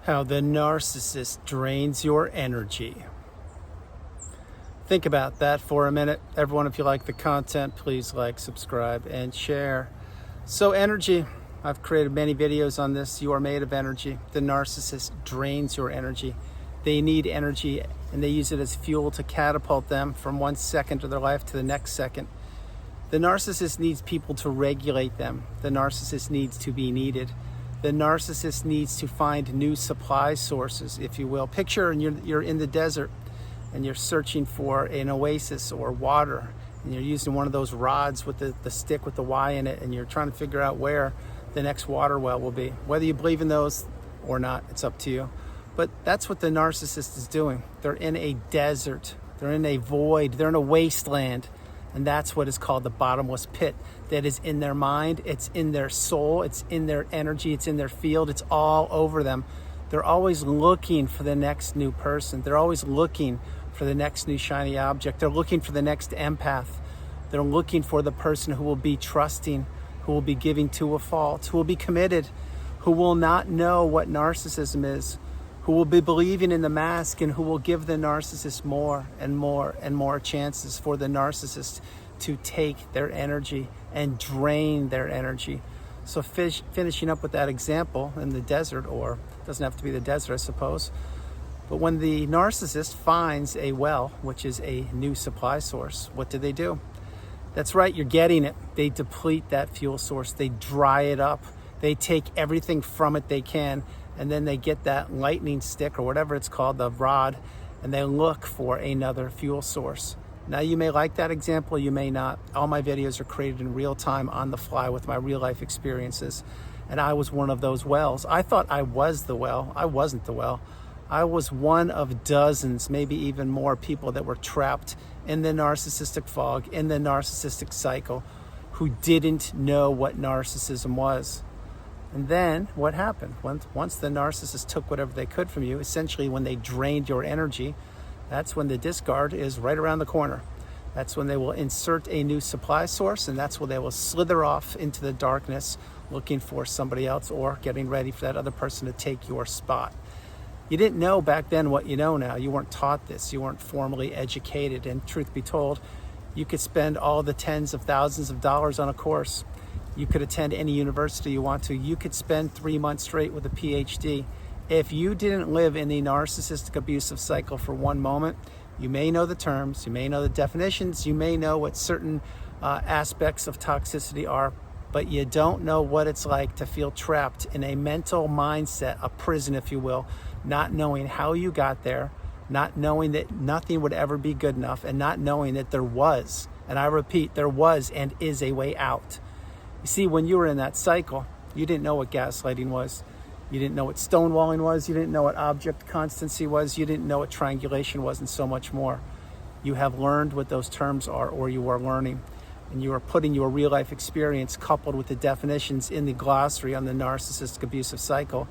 How the narcissist drains your energy. Think about that for a minute. Everyone, if you like the content, please like, subscribe, and share. So energy, I've created many videos on this. You are made of energy. The narcissist drains your energy. They need energy and they use it as fuel to catapult them from one second of their life to the next second. The narcissist needs people to regulate them. The narcissist needs to be needed. The narcissist needs to find new supply sources, if you will. Picture you're in the desert and you're searching for an oasis or water, and you're using one of those rods with the stick with the Y in it, and you're trying to figure out where the next water well will be. Whether you believe in those or not, it's up to you. But that's what the narcissist is doing. They're in a desert. They're in a void. They're in a wasteland. And that's what is called the bottomless pit. That is in their mind, it's in their soul, it's in their energy, it's in their field, it's all over them. They're always looking for the next new person. They're always looking for the next new shiny object. They're looking for the next empath. They're looking for the person who will be trusting, who will be giving to a fault, who will be committed, who will not know what narcissism is, who will be believing in the mask, and who will give the narcissist more and more and more chances for the narcissist to take their energy and drain their energy. So finishing up with that example in the desert, or it doesn't have to be the desert, I suppose, but when the narcissist finds a well, which is a new supply source, what do? That's right, you're getting it. They deplete that fuel source. They dry it up. They take everything from it they can, and then they get that lightning stick or whatever it's called, the rod, and they look for another fuel source. Now, you may like that example, you may not. All my videos are created in real time on the fly with my real life experiences. And I was one of those wells. I thought I was the well. I wasn't the well. I was one of dozens, maybe even more people that were trapped in the narcissistic fog, in the narcissistic cycle, who didn't know what narcissism was. And then what happened? Once the narcissist took whatever they could from you, essentially when they drained your energy, that's when the discard is right around the corner. That's when they will insert a new supply source, and that's when they will slither off into the darkness looking for somebody else or getting ready for that other person to take your spot. You didn't know back then what you know now. You weren't taught this. You weren't formally educated. And truth be told, you could spend all the tens of thousands of dollars on a course. You could attend any university you want to. You could spend 3 months straight with a PhD. If you didn't live in the narcissistic abusive cycle for one moment, you may know the terms, you may know the definitions, you may know what certain aspects of toxicity are, but you don't know what it's like to feel trapped in a mental mindset, a prison, if you will, not knowing how you got there, not knowing that nothing would ever be good enough, and not knowing that there was, and I repeat, there was and is a way out. You see, when you were in that cycle, you didn't know what gaslighting was. You didn't know what stonewalling was. You didn't know what object constancy was. You didn't know what triangulation was, and so much more. You have learned what those terms are, or you are learning. And you are putting your real life experience coupled with the definitions in the glossary on the narcissistic abusive cycle.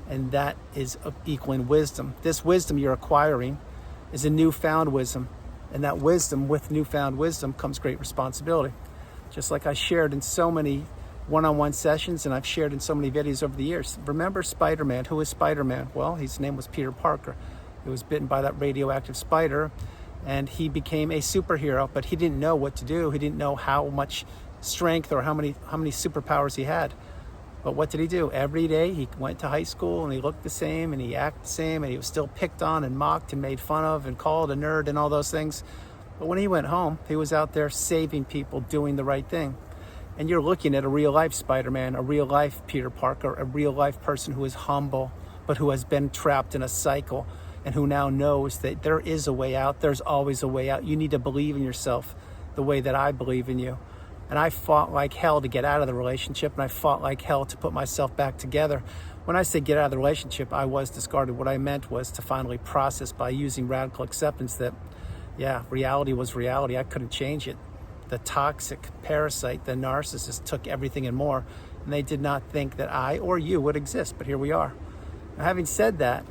And that is equaling wisdom. This wisdom you're acquiring is a newfound wisdom. And that wisdom, with newfound wisdom, comes great responsibility. Just like I shared in so many one-on-one sessions, and I've shared in so many videos over the years. Remember Spider-Man? Who is Spider-Man? Well, his name was Peter Parker. He was bitten by that radioactive spider, and he became a superhero, but he didn't know what to do. He didn't know how much strength or how many superpowers he had. But what did he do? Every day he went to high school and he looked the same and he acted the same, and he was still picked on and mocked and made fun of and called a nerd and all those things. But when he went home, he was out there saving people, doing the right thing. And you're looking at a real life Spider-Man, a real life Peter Parker, a real life person who is humble, but who has been trapped in a cycle and who now knows that there is a way out. There's always a way out. You need to believe in yourself the way that I believe in you. And I fought like hell to get out of the relationship, and I fought like hell to put myself back together. When I say get out of the relationship, I was discarded. What I meant was to finally process by using radical acceptance that, yeah, reality was reality. I couldn't change it. The toxic parasite, the narcissist, took everything and more, and they did not think that I or you would exist, but here we are. Now, having said that,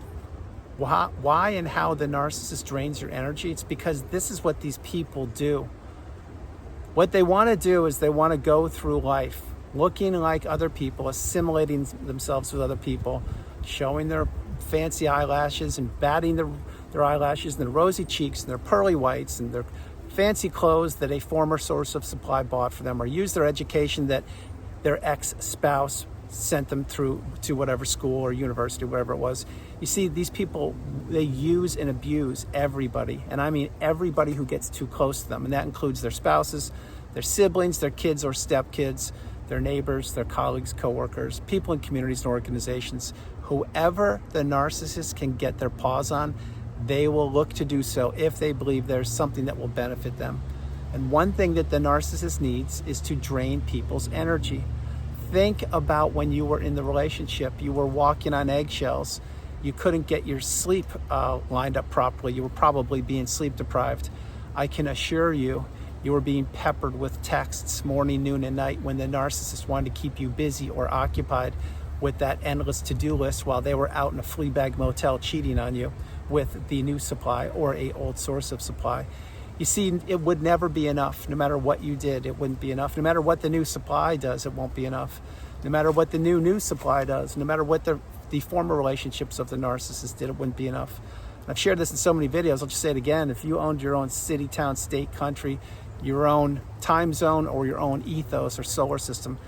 why and how the narcissist drains your energy? It's because this is what these people do. What they want to do is they want to go through life looking like other people, assimilating themselves with other people, showing their fancy eyelashes and batting their eyelashes and their rosy cheeks and their pearly whites and their fancy clothes that a former source of supply bought for them, or use their education that their ex-spouse sent them through to whatever school or university, whatever it was. You see, these people, they use and abuse everybody, and I mean everybody who gets too close to them, and that includes their spouses, their siblings, their kids or stepkids, their neighbors, their colleagues, coworkers, people in communities and organizations. Whoever the narcissist can get their paws on, they will look to do so if they believe there's something that will benefit them. And one thing that the narcissist needs is to drain people's energy. Think about when you were in the relationship, you were walking on eggshells, you couldn't get your sleep lined up properly, you were probably being sleep deprived. I can assure you, you were being peppered with texts morning, noon, and night when the narcissist wanted to keep you busy or occupied with that endless to-do list while they were out in a flea bag motel cheating on you with the new supply or a old source of supply. You see, it would never be enough. No matter what you did, it wouldn't be enough. No matter what the new supply does, it won't be enough. No matter what the new supply does, no matter what the former relationships of the narcissist did, it wouldn't be enough. And I've shared this in so many videos, I'll just say it again. If you owned your own city, town, state, country, your own time zone, or your own ethos or solar system,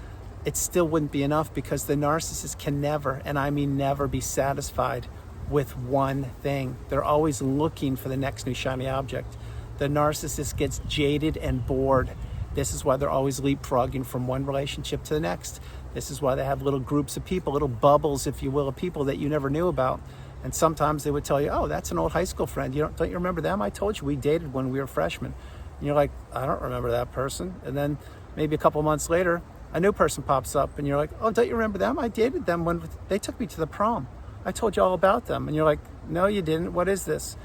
it still wouldn't be enough, because the narcissist can never, and I mean never, be satisfied with one thing. They're always looking for the next new shiny object. The narcissist gets jaded and bored. This is why they're always leapfrogging from one relationship to the next. This is why they have little groups of people, little bubbles, if you will, of people that you never knew about. And sometimes they would tell you, oh, that's an old high school friend. Don't you remember them? I told you we dated when we were freshmen. And you're like, I don't remember that person. And then maybe a couple months later, a new person pops up and you're like, oh, don't you remember them? I dated them when they took me to the prom. I told you all about them. And you're like, no, you didn't. What is this?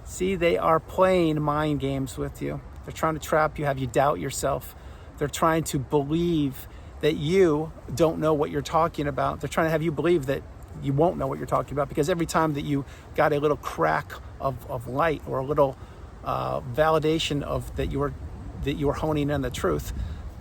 See, they are playing mind games with you. They're trying to trap you, have you doubt yourself. They're trying to believe that you don't know what you're talking about. They're trying to have you believe that you won't know what you're talking about, because every time that you got a little crack of light or a little validation of that you were honing in the truth,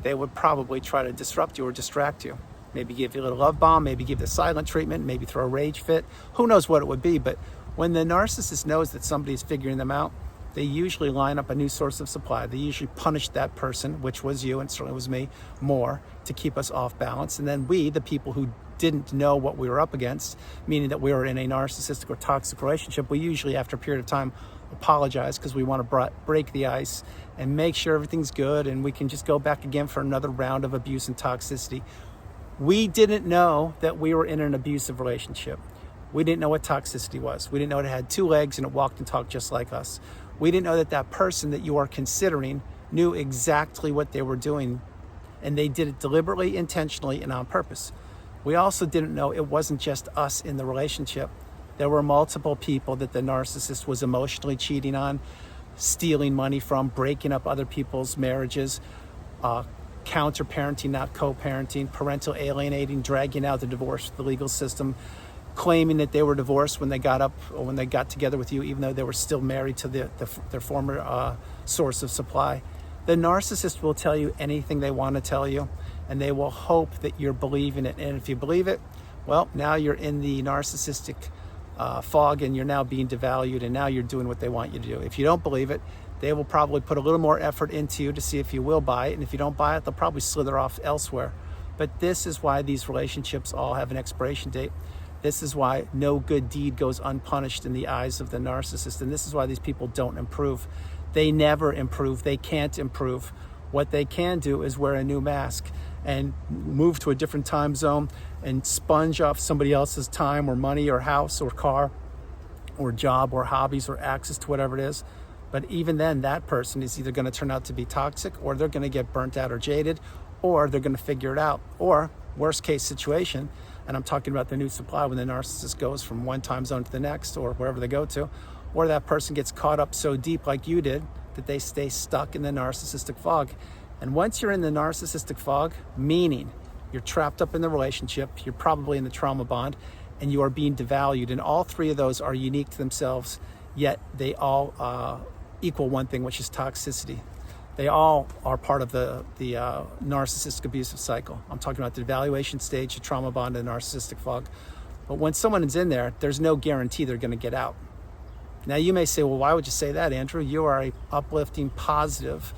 they would probably try to disrupt you or distract you. Maybe give you a little love bomb, maybe give the silent treatment, maybe throw a rage fit. Who knows what it would be? But when the narcissist knows that somebody's figuring them out, they usually line up a new source of supply. They usually punish that person, which was you and certainly was me, more to keep us off balance. And then we, the people who didn't know what we were up against, meaning that we were in a narcissistic or toxic relationship, we usually, after a period of time, apologize because we want to break the ice and make sure everything's good and we can just go back again for another round of abuse and toxicity. We didn't know that we were in an abusive relationship. We didn't know what toxicity was. We didn't know it had two legs and it walked and talked just like us. We didn't know that that person that you are considering knew exactly what they were doing, and they did it deliberately, intentionally, and on purpose. We also didn't know it wasn't just us in the relationship. There were multiple people that the narcissist was emotionally cheating on, stealing money from, breaking up other people's marriages, counter-parenting, not co-parenting, parental alienating, dragging out the divorce, the legal system, claiming that they were divorced when they got together with you, even though they were still married to their former source of supply. The narcissist will tell you anything they want to tell you, and they will hope that you're believing it. And if you believe it, well, now you're in the narcissistic fog, and you're now being devalued, and now you're doing what they want you to do. If you don't believe it, they will probably put a little more effort into you to see if you will buy it, and if you don't buy it, they'll probably slither off elsewhere. But this is why these relationships all have an expiration date. This is why no good deed goes unpunished in the eyes of the narcissist. And this is why these people don't improve. They never improve. They can't improve. What they can do is wear a new mask and move to a different time zone and sponge off somebody else's time or money or house or car or job or hobbies or access to whatever it is. But even then, that person is either going to turn out to be toxic, or they're going to get burnt out or jaded, or they're going to figure it out. Or worst case situation, and I'm talking about the new supply, when the narcissist goes from one time zone to the next or wherever they go to, or that person gets caught up so deep like you did that they stay stuck in the narcissistic fog. And once you're in the narcissistic fog, meaning you're trapped up in the relationship, you're probably in the trauma bond, and you are being devalued. And all three of those are unique to themselves, yet they all equal one thing, which is toxicity. They all are part of the narcissistic abusive cycle. I'm talking about the devaluation stage, the trauma bond, and the narcissistic fog. But when someone is in there, there's no guarantee they're going to get out. Now you may say, well, why would you say that, Andrew? You are a uplifting, positive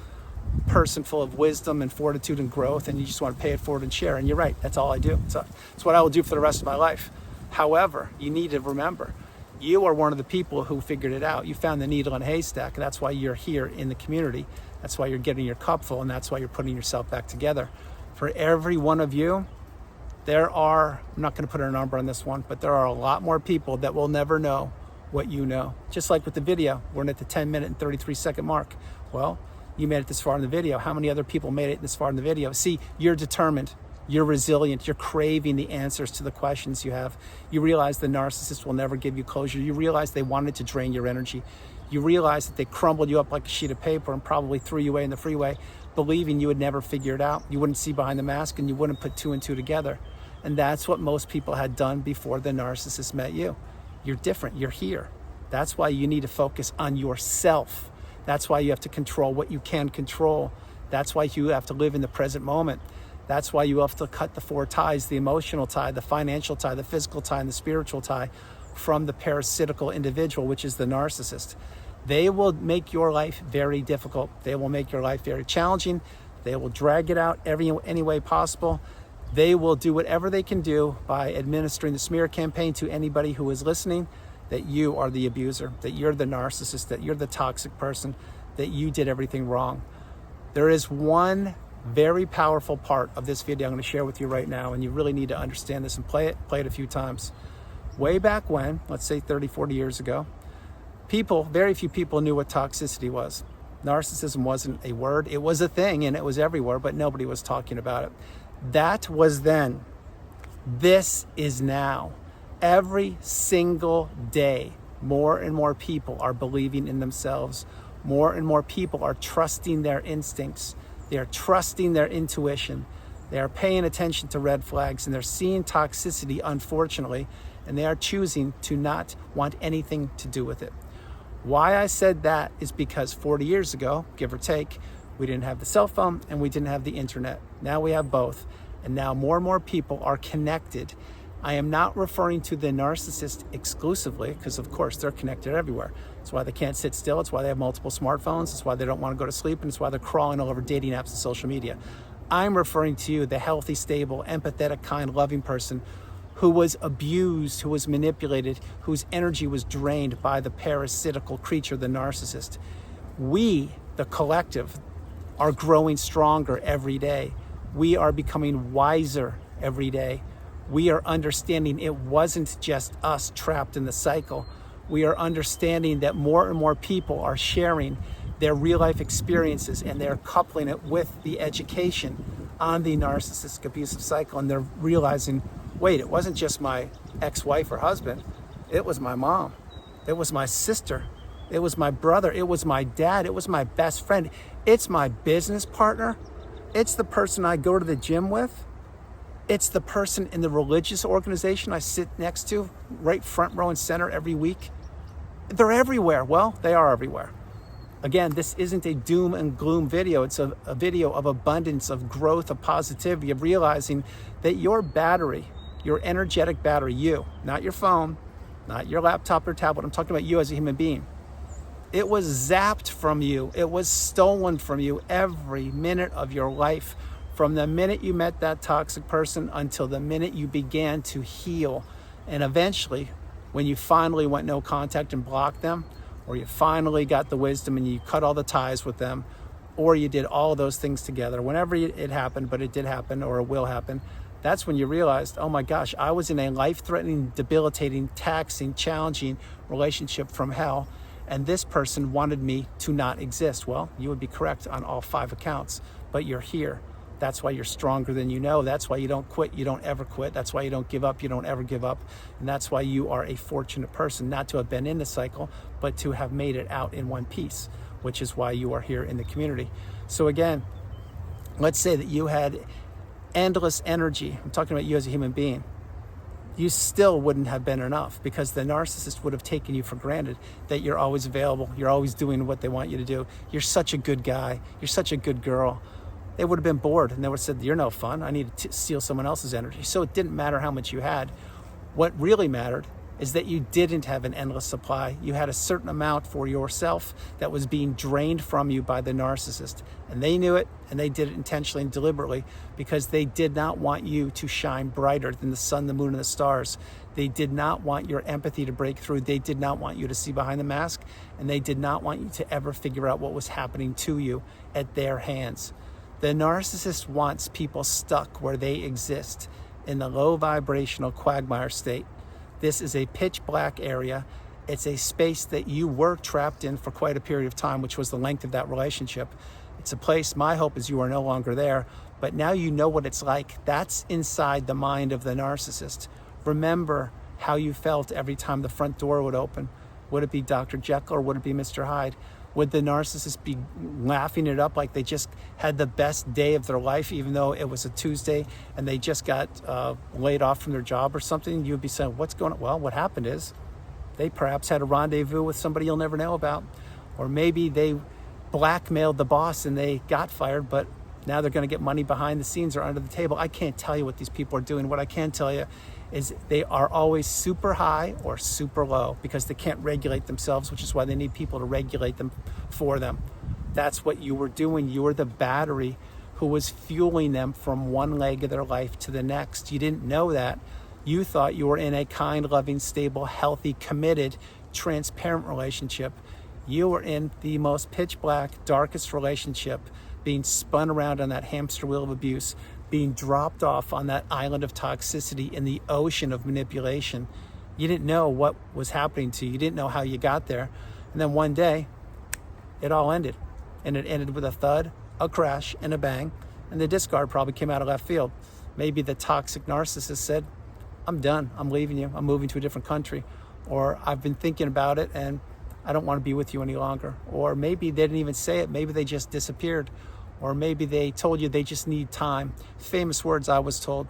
person full of wisdom and fortitude and growth, and you just want to pay it forward and share. And you're right, that's all I do. It's what I will do for the rest of my life. However, you need to remember, you are one of the people who figured it out. You found the needle in a haystack, and that's why you're here in the community. That's why you're getting your cup full, and that's why you're putting yourself back together. For every one of you, there are, I'm not going to put a number on this one, but there are a lot more people that will never know what you know. Just like with the video, we're at the 10-minute and 33-second mark. Well, you made it this far in the video. How many other people made it this far in the video? See, you're determined. You're resilient. You're craving the answers to the questions you have. You realize the narcissist will never give you closure. You realize they wanted to drain your energy. You realize that they crumbled you up like a sheet of paper and probably threw you away in the freeway, believing you would never figure it out. You wouldn't see behind the mask and you wouldn't put two and two together. And that's what most people had done before the narcissist met you. You're different. You're here. That's why you need to focus on yourself. That's why you have to control what you can control. That's why you have to live in the present moment. That's why you have to cut the four ties: the emotional tie, the financial tie, the physical tie, and the spiritual tie from the parasitical individual, which is the narcissist. They will make your life very difficult. They will make your life very challenging. They will drag it out any way possible. They will do whatever they can do by administering the smear campaign to anybody who is listening that you are the abuser, that you're the narcissist, that you're the toxic person, that you did everything wrong. There is one very powerful part of this video I'm going to share with you right now, and you really need to understand this and play it a few times. Way back when, let's say 30, 40 years ago, very few people knew what toxicity was. Narcissism wasn't a word. It was a thing and it was everywhere, but nobody was talking about it. That was then. This is now. Every single day, more and more people are believing in themselves. More and more people are trusting their instincts. They are trusting their intuition. They are paying attention to red flags, and they're seeing toxicity, unfortunately, and they are choosing to not want anything to do with it. Why I said that is because 40 years ago, give or take, we didn't have the cell phone and we didn't have the internet. Now we have both. And now more and more people are connected. I am not referring to the narcissist exclusively, because of course they're connected everywhere. That's why they can't sit still. It's why they have multiple smartphones. It's why they don't want to go to sleep. And it's why they're crawling all over dating apps and social media. I'm referring to you, the healthy, stable, empathetic, kind, loving person who was abused, who was manipulated, whose energy was drained by the parasitical creature, the narcissist. We, the collective, are growing stronger every day. We are becoming wiser every day. We are understanding it wasn't just us trapped in the cycle. We are understanding that more and more people are sharing their real life experiences, and they're coupling it with the education on the narcissistic abusive cycle. And they're realizing, wait, it wasn't just my ex-wife or husband. It was my mom. It was my sister. It was my brother. It was my dad. It was my best friend. It's my business partner. It's the person I go to the gym with. It's the person in the religious organization I sit next to, right front row and center every week. They're everywhere. Well, they are everywhere. Again, this isn't a doom and gloom video. It's a video of abundance, of growth, of positivity, of realizing that your battery, your energetic battery, you, not your phone, not your laptop or tablet, I'm talking about you as a human being. It was zapped from you. It was stolen from you every minute of your life, from the minute you met that toxic person until the minute you began to heal. And eventually, when you finally went no contact and blocked them, or you finally got the wisdom and you cut all the ties with them, or you did all of those things together, whenever it happened, but it did happen or it will happen, that's when you realized, oh my gosh, I was in a life-threatening, debilitating, taxing, challenging relationship from hell, and this person wanted me to not exist. Well, you would be correct on all 5 accounts, but you're here. That's why you're stronger than you know. That's why you don't quit. You don't ever quit. That's why you don't give up. You don't ever give up. And that's why you are a fortunate person, not to have been in the cycle, but to have made it out in one piece, which is why you are here in the community. So again, let's say that you had endless energy. I'm talking about you as a human being. You still wouldn't have been enough, because the narcissist would have taken you for granted, that you're always available. You're always doing what they want you to do. You're such a good guy. You're such a good girl. They would have been bored and they would have said, you're no fun. I need to steal someone else's energy. So it didn't matter how much you had. What really mattered is that you didn't have an endless supply. You had a certain amount for yourself that was being drained from you by the narcissist. And they knew it, and they did it intentionally and deliberately because they did not want you to shine brighter than the sun, the moon, and the stars. They did not want your empathy to break through. They did not want you to see behind the mask, and they did not want you to ever figure out what was happening to you at their hands. The narcissist wants people stuck where they exist in the low vibrational quagmire state. This is a pitch black area. It's a space that you were trapped in for quite a period of time, which was the length of that relationship. It's a place, my hope is you are no longer there, but now you know what it's like. That's inside the mind of the narcissist. Remember how you felt every time the front door would open. Would it be Dr. Jekyll or would it be Mr. Hyde? Would the narcissist be laughing it up like they just had the best day of their life, even though it was a Tuesday and they just got laid off from their job or something? You'd be saying, what's going on? Well, what happened is they perhaps had a rendezvous with somebody you'll never know about. Or maybe they blackmailed the boss and they got fired, but now they're going to get money behind the scenes or under the table. I can't tell you what these people are doing. What I can tell you is they are always super high or super low because they can't regulate themselves, which is why they need people to regulate them for them. That's what you were doing. You were the battery who was fueling them from one leg of their life to the next. You didn't know that. You thought you were in a kind, loving, stable, healthy, committed, transparent relationship. You were in the most pitch black, darkest relationship, being spun around on that hamster wheel of abuse, being dropped off on that island of toxicity in the ocean of manipulation. You didn't know what was happening to you. You didn't know how you got there. And then one day, it all ended. And it ended with a thud, a crash, and a bang. And the discard probably came out of left field. Maybe the toxic narcissist said, I'm done. I'm leaving you. I'm moving to a different country. Or I've been thinking about it and I don't want to be with you any longer. Or maybe they didn't even say it. Maybe they just disappeared. Or maybe they told you they just need time. Famous words I was told.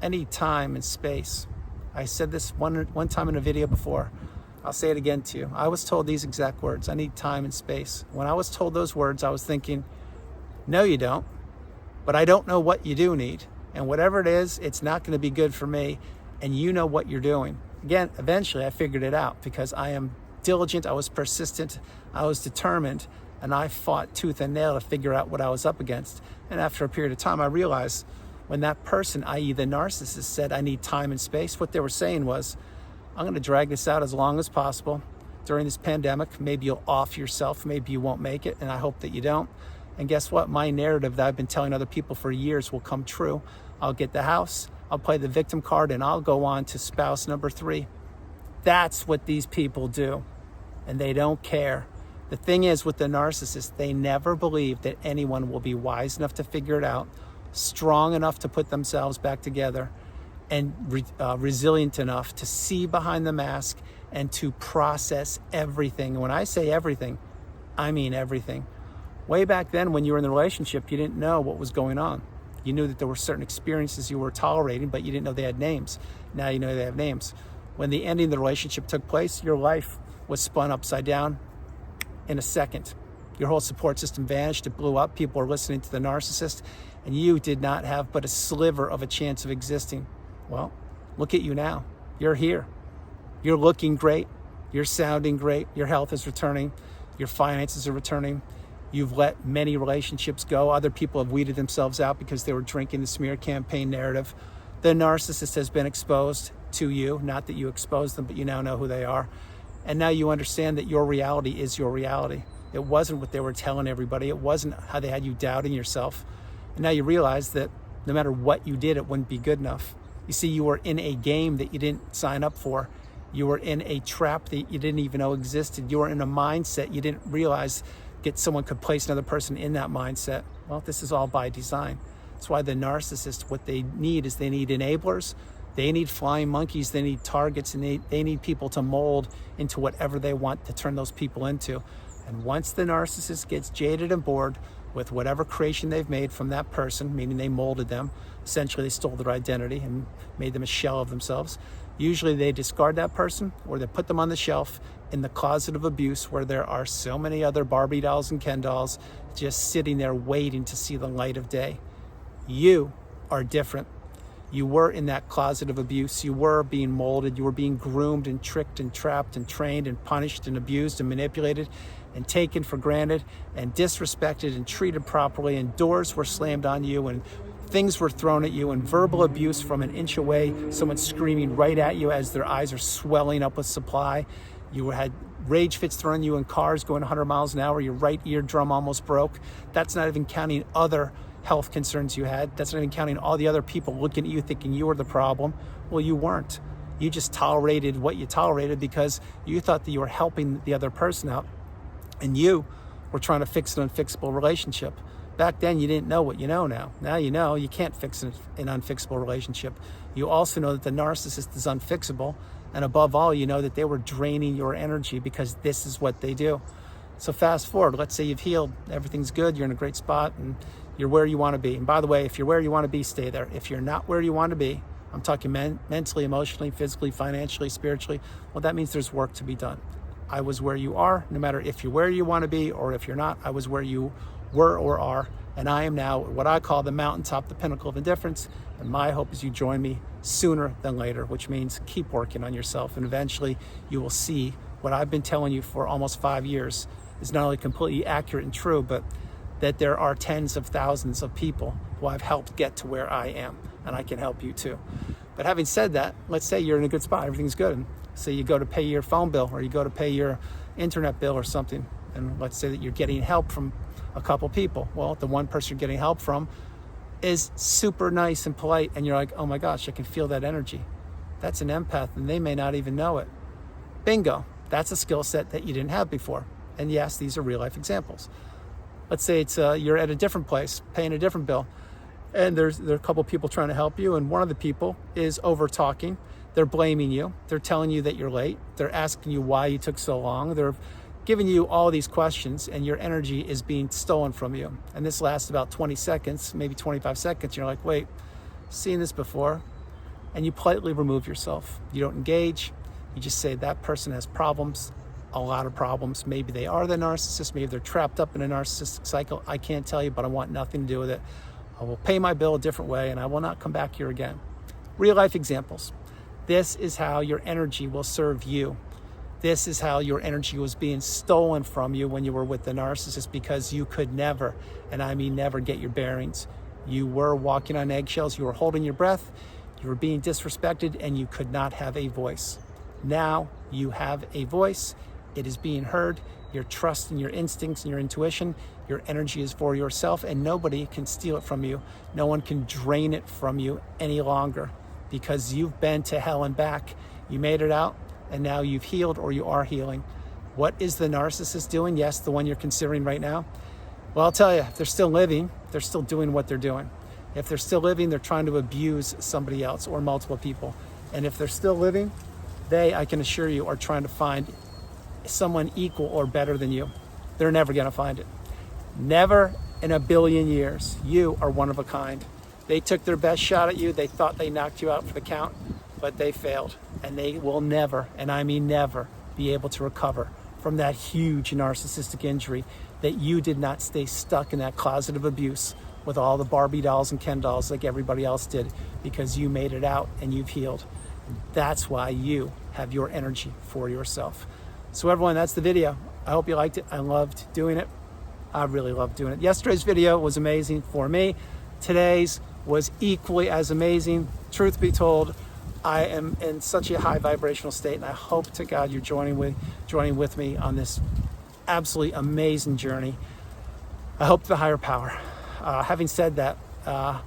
I need time and space. I said this one time in a video before. I'll say it again to you. I was told these exact words. I need time and space. When I was told those words, I was thinking, no, you don't. But I don't know what you do need. And whatever it is, it's not going to be good for me. And you know what you're doing. Again, eventually I figured it out because I am diligent. I was persistent. I was determined. And I fought tooth and nail to figure out what I was up against. And after a period of time, I realized when that person, i.e. the narcissist, said, I need time and space, what they were saying was, I'm going to drag this out as long as possible. During this pandemic, maybe you'll off yourself, maybe you won't make it, and I hope that you don't. And guess what? My narrative that I've been telling other people for years will come true. I'll get the house, I'll play the victim card, and I'll go on to spouse number 3. That's what these people do, and they don't care. The thing is with the narcissist, they never believe that anyone will be wise enough to figure it out, strong enough to put themselves back together, and resilient enough to see behind the mask and to process everything. And when I say everything, I mean everything. Way back then when you were in the relationship, you didn't know what was going on. You knew that there were certain experiences you were tolerating, but you didn't know they had names. Now you know they have names. When the ending of the relationship took place, your life was spun upside down in a second. Your whole support system vanished. It blew up. People were listening to the narcissist, and you did not have but a sliver of a chance of existing. Well, look at you now. You're here. You're looking great. You're sounding great. Your health is returning. Your finances are returning. You've let many relationships go. Other people have weeded themselves out because they were drinking the smear campaign narrative. The narcissist has been exposed to you. Not that you exposed them, but you now know who they are. And now you understand that your reality is your reality. It wasn't what they were telling everybody. It wasn't how they had you doubting yourself. And now you realize that no matter what you did, it wouldn't be good enough. You see, you were in a game that you didn't sign up for. You were in a trap that you didn't even know existed. You were in a mindset you didn't realize someone could place another person in that mindset. Well, this is all by design. That's why the narcissist, what they need is they need enablers. They need flying monkeys, they need targets, and they need people to mold into whatever they want to turn those people into. And once the narcissist gets jaded and bored with whatever creation they've made from that person, meaning they molded them, essentially they stole their identity and made them a shell of themselves, usually they discard that person or they put them on the shelf in the closet of abuse where there are so many other Barbie dolls and Ken dolls just sitting there waiting to see the light of day. You are different. You were in that closet of abuse. You were being molded. You were being groomed and tricked and trapped and trained and punished and abused and manipulated and taken for granted and disrespected and treated properly, and doors were slammed on you and things were thrown at you, and verbal abuse from an inch away, someone screaming right at you as their eyes are swelling up with supply. You had rage fits thrown at you in cars going 100 miles an hour. Your right eardrum almost broke. That's not even counting other health concerns you had. That's not even counting all the other people looking at you thinking you were the problem. Well, you weren't. You just tolerated what you tolerated because you thought that you were helping the other person out, and you were trying to fix an unfixable relationship. Back then, you didn't know what you know now. Now you know you can't fix an unfixable relationship. You also know that the narcissist is unfixable. And above all, you know that they were draining your energy because this is what they do. So fast forward, let's say you've healed, everything's good, you're in a great spot, and you're where you want to be. And by the way, if you're where you want to be, stay there. If you're not where you want to be, I'm talking mentally, emotionally, physically, financially, spiritually, well, that means there's work to be done. I was where you are, no matter if you're where you want to be or if you're not. I was where you were or are, and I am now what I call the mountaintop, the pinnacle of indifference. And my hope is you join me sooner than later, which means keep working on yourself, and eventually you will see what I've been telling you for almost 5 years is not only completely accurate and true, but that there are tens of thousands of people who I've helped get to where I am, and I can help you too. But having said that, let's say you're in a good spot, everything's good. So you go to pay your phone bill, or you go to pay your internet bill or something, and let's say that you're getting help from a couple people. Well, the one person you're getting help from is super nice and polite, and you're like, oh my gosh, I can feel that energy. That's an empath, and they may not even know it. Bingo, that's a skill set that you didn't have before. And yes, these are real life examples. Let's say it's you're at a different place, paying a different bill, and there are a couple people trying to help you, and one of the people is over talking. They're blaming you. They're telling you that you're late. They're asking you why you took so long. They're giving you all these questions, and your energy is being stolen from you. And this lasts about 20 seconds, maybe 25 seconds. You're like, wait, seen this before. And you politely remove yourself. You don't engage. You just say that person has problems, a lot of problems. Maybe they are the narcissist. Maybe they're trapped up in a narcissistic cycle. I can't tell you, but I want nothing to do with it. I will pay my bill a different way, and I will not come back here again. Real life examples. This is how your energy will serve you. This is how your energy was being stolen from you when you were with the narcissist, because you could never, and I mean never, get your bearings. You were walking on eggshells. You were holding your breath. You were being disrespected, and you could not have a voice. Now you have a voice. It is being heard. Your trust in your instincts and your intuition. Your energy is for yourself, and nobody can steal it from you. No one can drain it from you any longer, because you've been to hell and back. You made it out, and now you've healed, or you are healing. What is the narcissist doing? Yes, the one you're considering right now. Well, I'll tell you, if they're still living, they're still doing what they're doing. If they're still living, they're trying to abuse somebody else or multiple people. And if they're still living, they, I can assure you, are trying to find someone equal or better than you. They're never going to find it. Never in a billion years. You are one of a kind. They took their best shot at you. They thought they knocked you out for the count, but they failed. And they will never, and I mean never, be able to recover from that huge narcissistic injury that you did not stay stuck in that closet of abuse with all the Barbie dolls and Ken dolls like everybody else did, because you made it out and you've healed. That's why you have your energy for yourself. So everyone, that's the video. I hope you liked it. I loved doing it. I really loved doing it. Yesterday's video was amazing for me. Today's was equally as amazing. Truth be told, I am in such a high vibrational state, and I hope to God you're joining with me on this absolutely amazing journey. I hope the higher power. Having said that, I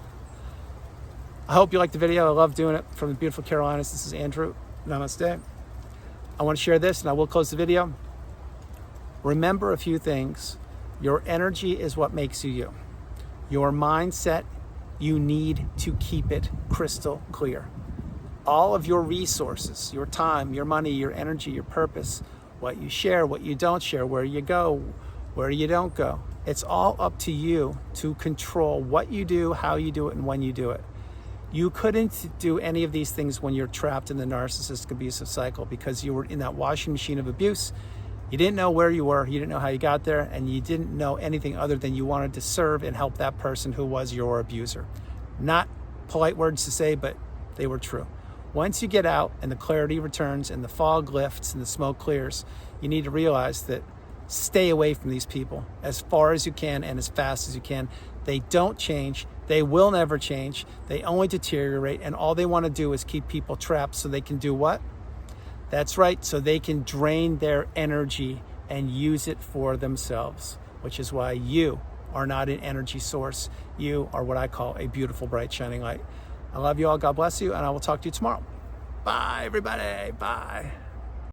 hope you liked the video. I love doing it. From the beautiful Carolinas, this is Andrew. Namaste. I want to share this, and I will close the video. Remember a few things. Your energy is what makes you you. Your mindset, you need to keep it crystal clear. All of your resources, your time, your money, your energy, your purpose, what you share, what you don't share, where you go, where you don't go. It's all up to you to control what you do, how you do it, and when you do it. You couldn't do any of these things when you're trapped in the narcissistic abusive cycle, because you were in that washing machine of abuse. You didn't know where you were, you didn't know how you got there, and you didn't know anything other than you wanted to serve and help that person who was your abuser. Not polite words to say, but they were true. Once you get out and the clarity returns and the fog lifts and the smoke clears, you need to realize that stay away from these people as far as you can and as fast as you can. They don't change. They will never change. They only deteriorate, and all they want to do is keep people trapped so they can do what? That's right, so they can drain their energy and use it for themselves, which is why you are not an energy source. You are what I call a beautiful, bright, shining light. I love you all. God bless you, and I will talk to you tomorrow. Bye, everybody. Bye.